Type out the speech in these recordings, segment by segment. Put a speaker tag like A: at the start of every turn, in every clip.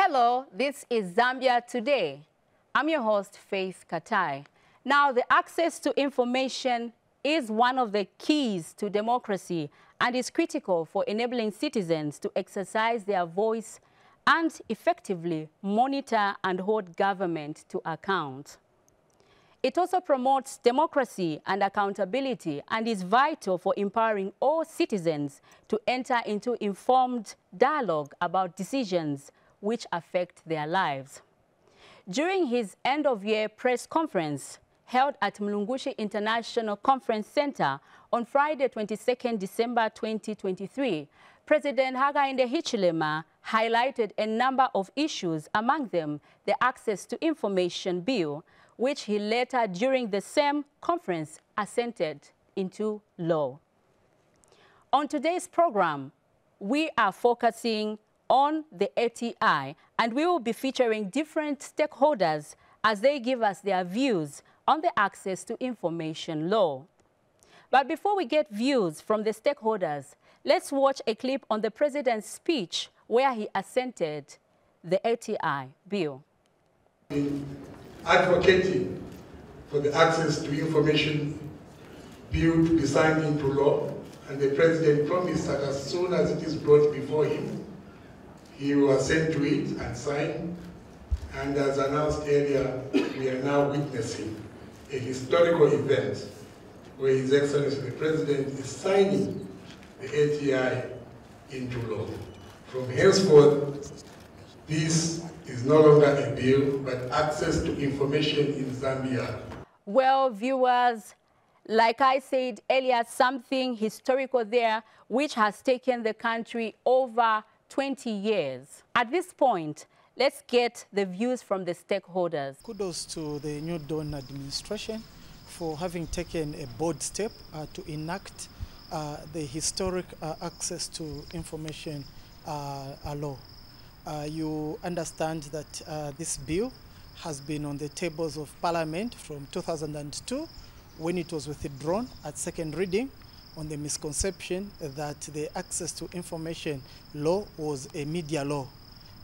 A: Hello, this is Zambia Today. I'm your host, Faith Katai. Now, the access to information is one of the keys to democracy and is critical for enabling citizens to exercise their voice and effectively monitor and hold government to account. It also promotes democracy and accountability and is vital for empowering all citizens to enter into informed dialogue about decisions which affect their lives. During his end-of-year press conference held at Mlungushi International Conference Center on Friday, 22nd December 2023, President Hakainde Hichilema highlighted a number of issues, among them the Access to Information Bill, which he later, during the same conference, assented into law. On today's program, we are focusing on the ATI, and we will be featuring different stakeholders as they give us their views on the Access to Information law. But before we get views from the stakeholders, let's watch a clip on the President's speech where he assented the ATI bill.
B: Advocating for the Access to Information bill to be signed into law, and the President promised that as soon as it is brought before him, he will assent to it and sign. And as announced earlier, we are now witnessing a historical event where His Excellency the President is signing the ATI into law. From henceforth, this is no longer a bill, but access to information in Zambia.
A: Well, viewers, like I said earlier, something historical there which has taken the country over 20 years. At this point, let's get the views from the stakeholders.
C: Kudos to the New Dawn administration for having taken a bold step to enact the historic Access to Information law. You understand that this bill has been on the tables of Parliament from 2002 when it was withdrawn at second reading on the misconception that the Access to Information law was a media law.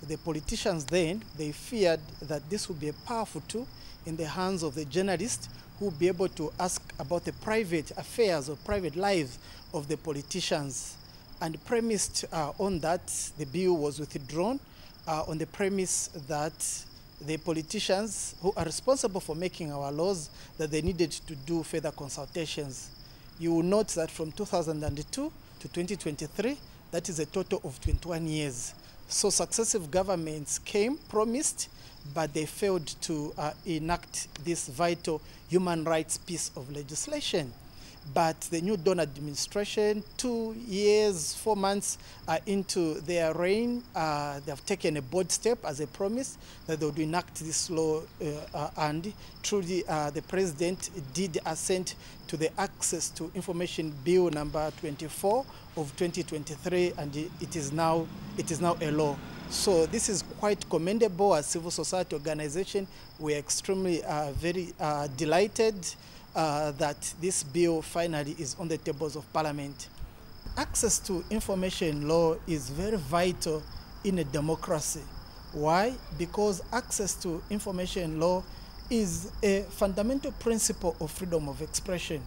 C: The politicians then, they feared that this would be a powerful tool in the hands of the journalists who would be able to ask about the private affairs or private lives of the politicians. And premised on that, the bill was withdrawn on the premise that the politicians who are responsible for making our laws, that they needed to do further consultations. You will note that from 2002 to 2023, that is a total of 21 years. So successive governments came, promised, but they failed to enact this vital human rights piece of legislation. But the New Dawn administration, 2 years, 4 months into their reign, they have taken a bold step as a promise that they would enact this law, and truly the President did assent to the Access to Information Bill number 24 of 2023, and it is now a law. So this is quite commendable. As civil society organization, we are extremely very delighted that this bill finally is on the tables of Parliament. Access to information law is very vital in a democracy. Why? Because access to information law is a fundamental principle of freedom of expression.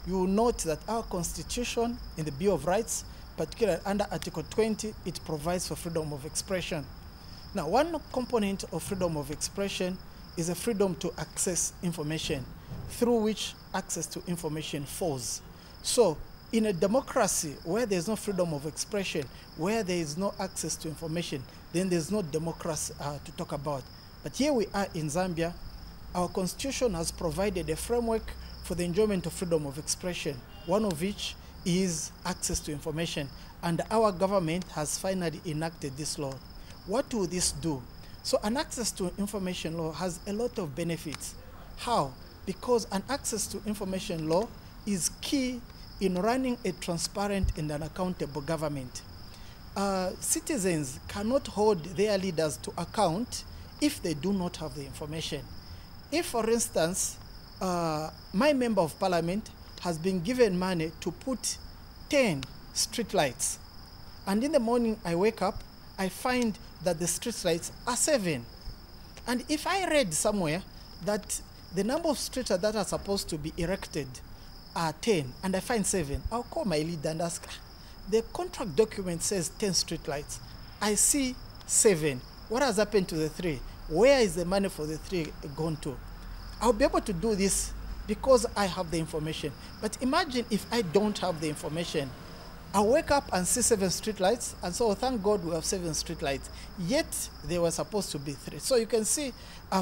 C: You will note that our Constitution in the Bill of Rights, particularly under Article 20, it provides for freedom of expression. Now, one component of freedom of expression is a freedom to access information, through which access to information falls. So, in a democracy where there's no freedom of expression, where there is no access to information, then there's no democracy to talk about. But here we are in Zambia. Our Constitution has provided a framework for the enjoyment of freedom of expression, one of which is access to information. And our government has finally enacted this law. What will this do? So an access to information law has a lot of benefits. How? Because an access to information law is key in running a transparent and an accountable government. Citizens cannot hold their leaders to account if they do not have the information. If, for instance, my member of parliament has been given money to put 10 street lights, and in the morning I wake up I find that the street lights are 7. And if I read somewhere that the number of street lights that are supposed to be erected are 10, and I find 7, I'll call my leader and ask, the contract document says 10 street lights. I see 7. What has happened to the 3? Where is the money for the 3 gone to? I'll be able to do this because I have the information. But imagine if I don't have the information. I wake up and see 7 street lights, and so thank God we have 7 street lights. Yet they were supposed to be 3. So you can see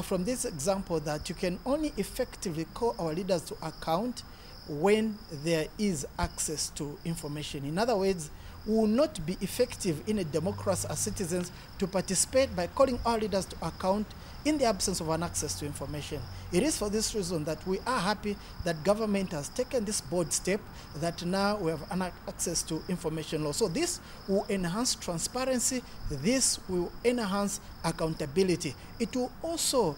C: from this example that you can only effectively call our leaders to account when there is access to information. In other words, we will not be effective in a democracy as citizens to participate by calling our leaders to account in the absence of an access to information. It is for this reason that we are happy that government has taken this bold step that now we have an access to information law. So this will enhance transparency, this will enhance accountability. It will also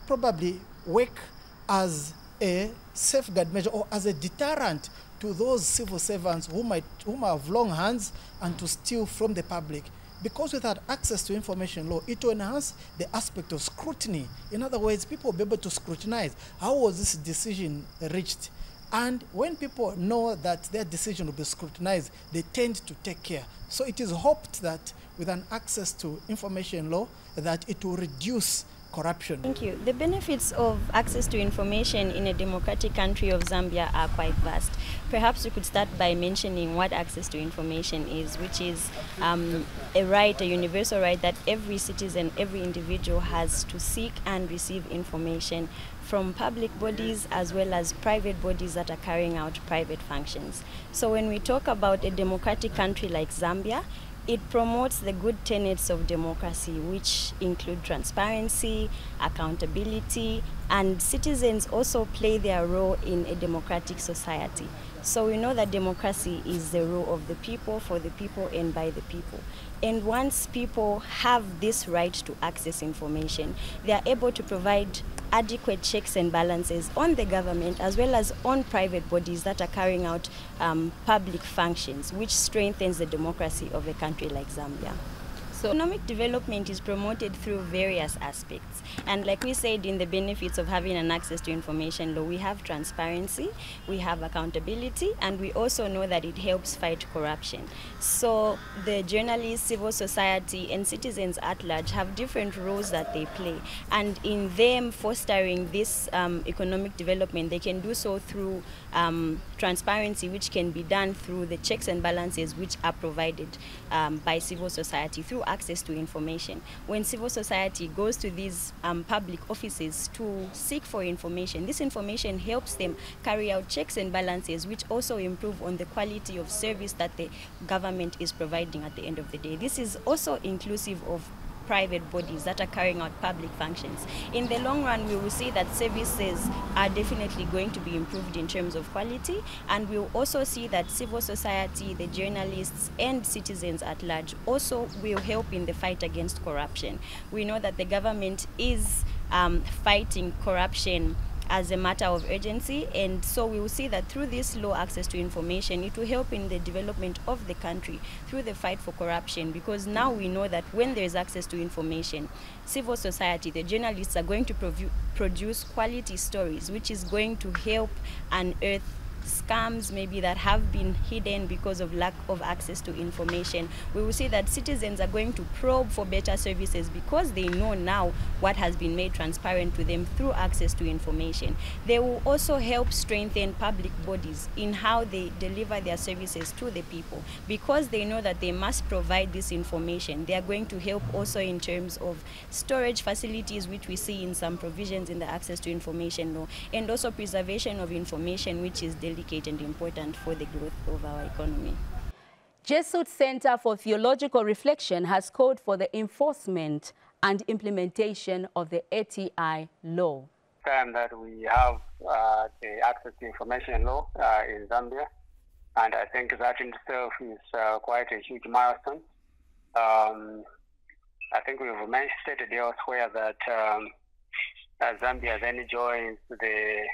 C: probably work as a safeguard measure or as a deterrent to those civil servants who have long hands and to steal from the public. Because without access to information law, it will enhance the aspect of scrutiny. In other words, people will be able to scrutinize how was this decision reached. And when people know that their decision will be scrutinized, they tend to take care. So it is hoped that with an access to information law, that it will reduce corruption.
D: Thank you. The benefits of access to information in a democratic country of Zambia are quite vast. Perhaps we could start by mentioning what access to information is, which is a right, a universal right that every citizen, every individual has to seek and receive information from public bodies as well as private bodies that are carrying out private functions. So when we talk about a democratic country like Zambia, it promotes the good tenets of democracy, which include transparency, accountability, and citizens also play their role in a democratic society. So we know that democracy is the rule of the people, for the people, and by the people. And once people have this right to access information, they are able to provide adequate checks and balances on the government as well as on private bodies that are carrying out public functions, which strengthens the democracy of a country like Zambia. So economic development is promoted through various aspects. And like we said, in the benefits of having an access to information law, we have transparency, we have accountability, and we also know that it helps fight corruption. So the journalists, civil society, and citizens at large have different roles that they play. And in them fostering this economic development, they can do so through transparency, which can be done through the checks and balances which are provided by civil society through access to information. When civil society goes to these public offices to seek for information, this information helps them carry out checks and balances, which also improve on the quality of service that the government is providing at the end of the day. This is also inclusive of private bodies that are carrying out public functions. In the long run, we will see that services are definitely going to be improved in terms of quality, and we will also see that civil society, the journalists, and citizens at large also will help in the fight against corruption. We know that the government is fighting corruption as a matter of urgency, and so we will see that through this law access to information, it will help in the development of the country through the fight for corruption, because now we know that when there is access to information, civil society, the journalists are going to produce quality stories, which is going to help unearth scams maybe that have been hidden because of lack of access to information. We will see that citizens are going to probe for better services because they know now what has been made transparent to them through access to information. They will also help strengthen public bodies in how they deliver their services to the people, because they know that they must provide this information. They are going to help also in terms of storage facilities, which we see in some provisions in the access to information law, and also preservation of information, which is delicate and important for the growth of our economy.
A: Jesuit Center for Theological Reflection has called for the enforcement and implementation of the ATI law.
E: Time that we have the access to information law in Zambia, and I think that in itself is quite a huge milestone. I think we've stated elsewhere that Zambia then joins the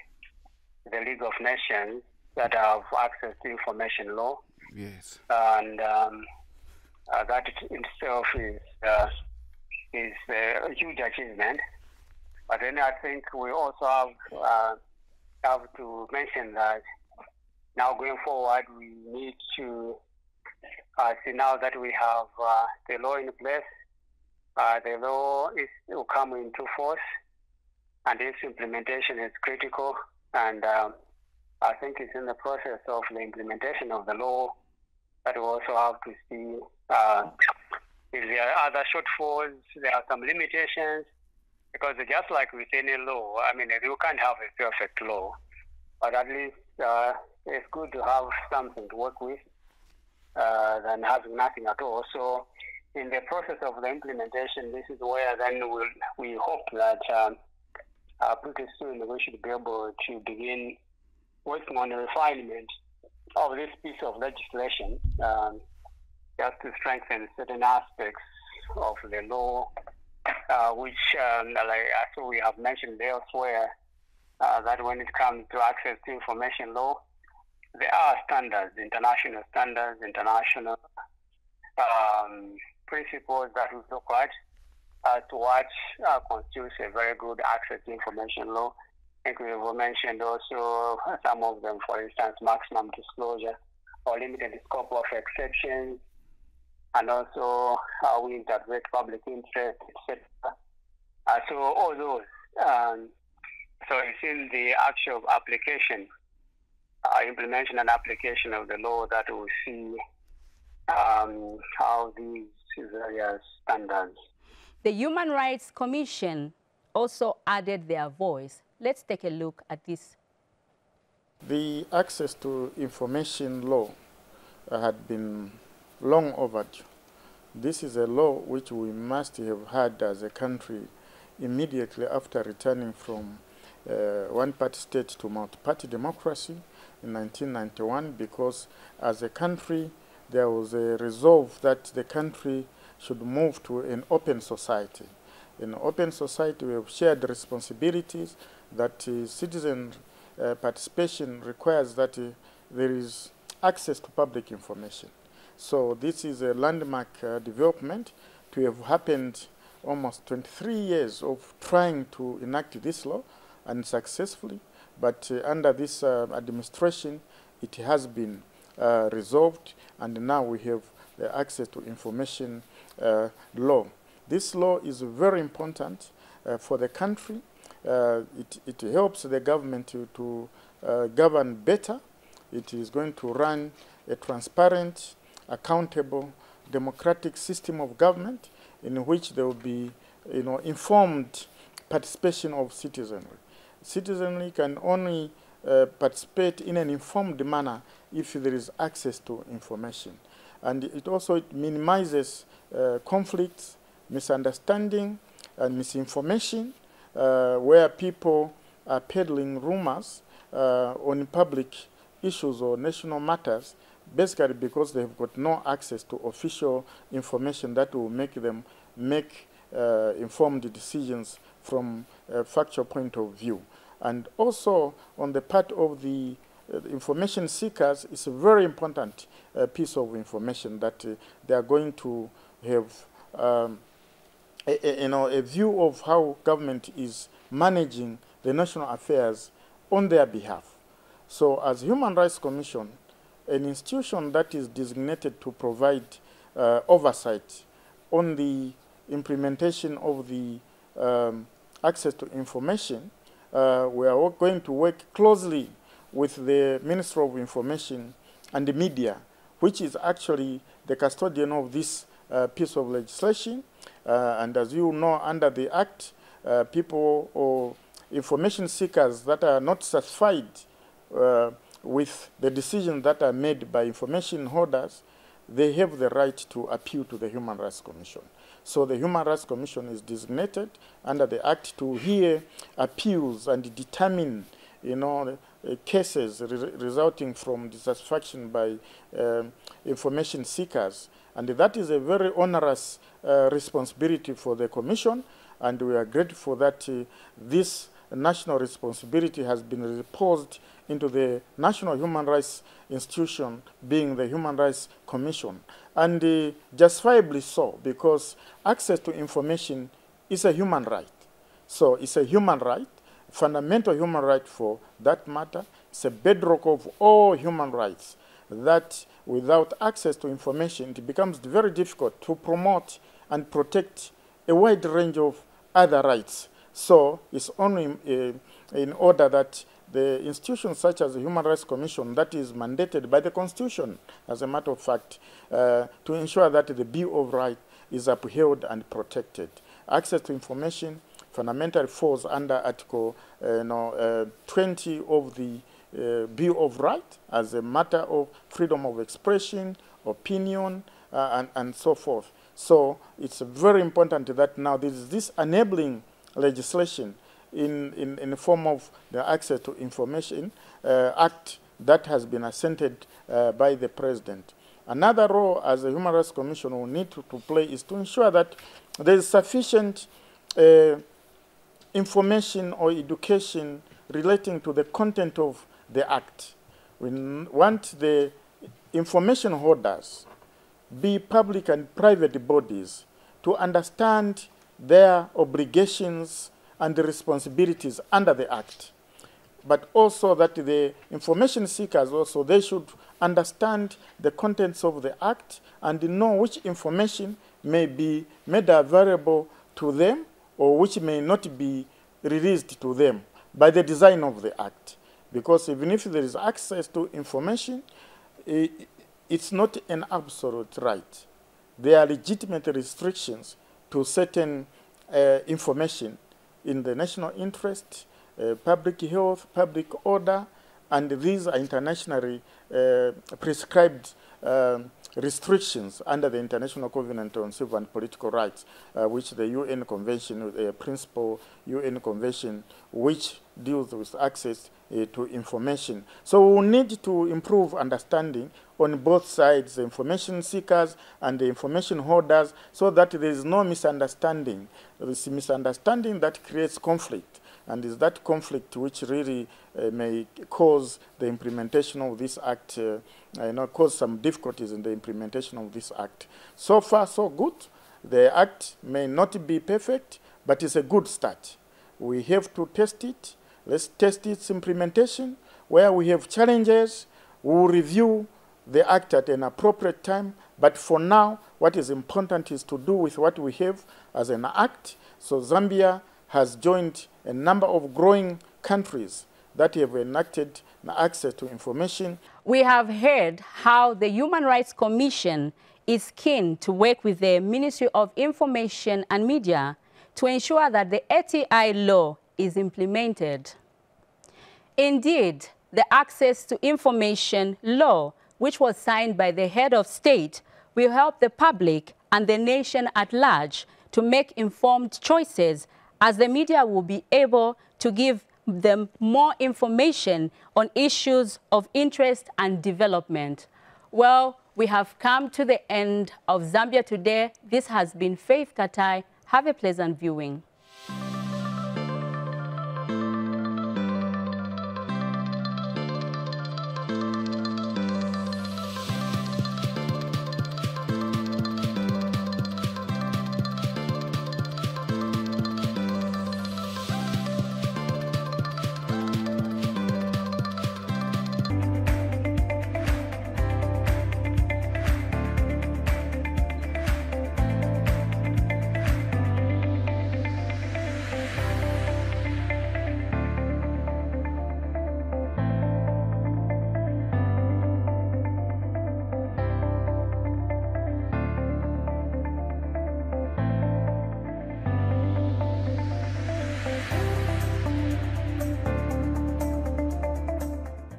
E: League of Nations that have access to information law.
F: Yes.
E: And that in itself is a huge achievement. But then I think we also have to mention that now going forward, we need to see now that we have the law in place. The law will come into force, and its implementation is critical. And I think it's in the process of the implementation of the law that we also have to see if there are other shortfalls, there are some limitations, because just like with any law, I mean, you can't have a perfect law, but at least it's good to have something to work with than having nothing at all. So in the process of the implementation, this is where then we hope that pretty soon we should be able to begin working on the refinement of this piece of legislation, just to strengthen certain aspects of the law, which, like as we have mentioned elsewhere, that when it comes to access to information law, there are standards, international international principles that we look at to what constitutes a very good access to information law. I think we have mentioned also some of them, for instance, maximum disclosure or limited scope of exceptions, and also how we interpret public interest, etc. So all those. So it's in the actual application, implementation and application of the law that we see how these various standards.
A: The Human Rights Commission also added their voice. Let's take a look at this.
F: The access to information law had been long overdue. This is a law which we must have had as a country immediately after returning from one-party state to multi-party democracy in 1991, because as a country there was a resolve that the country should move to an open society. In an open society, we have shared responsibilities that citizen participation requires that there is access to public information. So this is a landmark development to have happened almost 23 years of trying to enact this law unsuccessfully, but under this administration it has been resolved, and now we have the access to information law. This law is very important for the country. It helps the government to govern better. It is going to run a transparent, accountable, democratic system of government in which there will be, informed participation of citizenry. Citizenry can only participate in an informed manner if there is access to information. And it also minimizes conflicts, misunderstanding, and misinformation, where people are peddling rumors on public issues or national matters, basically because they've got no access to official information that will make them make informed decisions from a factual point of view. And also on the part of the information seekers, it's a very important piece of information that they are going to have a view of how government is managing the national affairs on their behalf. So as Human Rights Commission, an institution that is designated to provide oversight on the implementation of the access to information, we are going to work closely with the Ministry of Information and the Media, which is actually the custodian of this piece of legislation. And as you know, under the Act, people or information seekers that are not satisfied with the decisions that are made by information holders, they have the right to appeal to the Human Rights Commission. So the Human Rights Commission is designated under the Act to hear appeals and determine, cases resulting from dissatisfaction by information seekers. And that is a very onerous responsibility for the Commission, and we are grateful that this national responsibility has been reposed into the national human rights institution, being the Human Rights Commission. And justifiably so, because access to information is a human right. So it's a human right, fundamental human right for that matter. It's a bedrock of all human rights, that without access to information, it becomes very difficult to promote and protect a wide range of other rights. So it's only in order that the institutions such as the Human Rights Commission, that is mandated by the Constitution, as a matter of fact, to ensure that the Bill of Rights is upheld and protected. Access to information fundamentally falls under Article 20 of the Bill of Rights as a matter of freedom of expression, opinion, and so forth. So it's very important that now there is this enabling legislation in the form of the Access to Information Act that has been assented by the President. Another role as the Human Rights Commission will need to play is to ensure that there is sufficient information or education relating to the content of the Act. We want the information holders, be public and private bodies, to understand their obligations and the responsibilities under the Act. But also that the information seekers also, they should understand the contents of the Act and know which information may be made available to them or which may not be released to them by the design of the Act. Because even if there is access to information, it's not an absolute right. There are legitimate restrictions to certain information in the national interest, public health, public order, and these are internationally prescribed restrictions under the International Covenant on Civil and Political Rights, which the UN Convention, the principal UN Convention, which deals with access to information. So we will need to improve understanding on both sides, the information seekers and the information holders, so that there is no misunderstanding. This misunderstanding that creates conflict, and is that conflict which really may cause the implementation of this act, cause some difficulties in the implementation of this act. So far, so good. The act may not be perfect, but it's a good start. We have to test it. Let's test its implementation. Where we have challenges, we will review the act at an appropriate time. But for now, what is important is to do with what we have as an act. So Zambia has joined a number of growing countries that have enacted access to information.
A: We have heard how the Human Rights Commission is keen to work with the Ministry of Information and Media to ensure that the ATI law is implemented. Indeed, the Access to Information law, which was signed by the head of state, will help the public and the nation at large to make informed choices, as the media will be able to give them more information on issues of interest and development. Well, we have come to the end of Zambia Today. This has been Faith Katai. Have a pleasant viewing.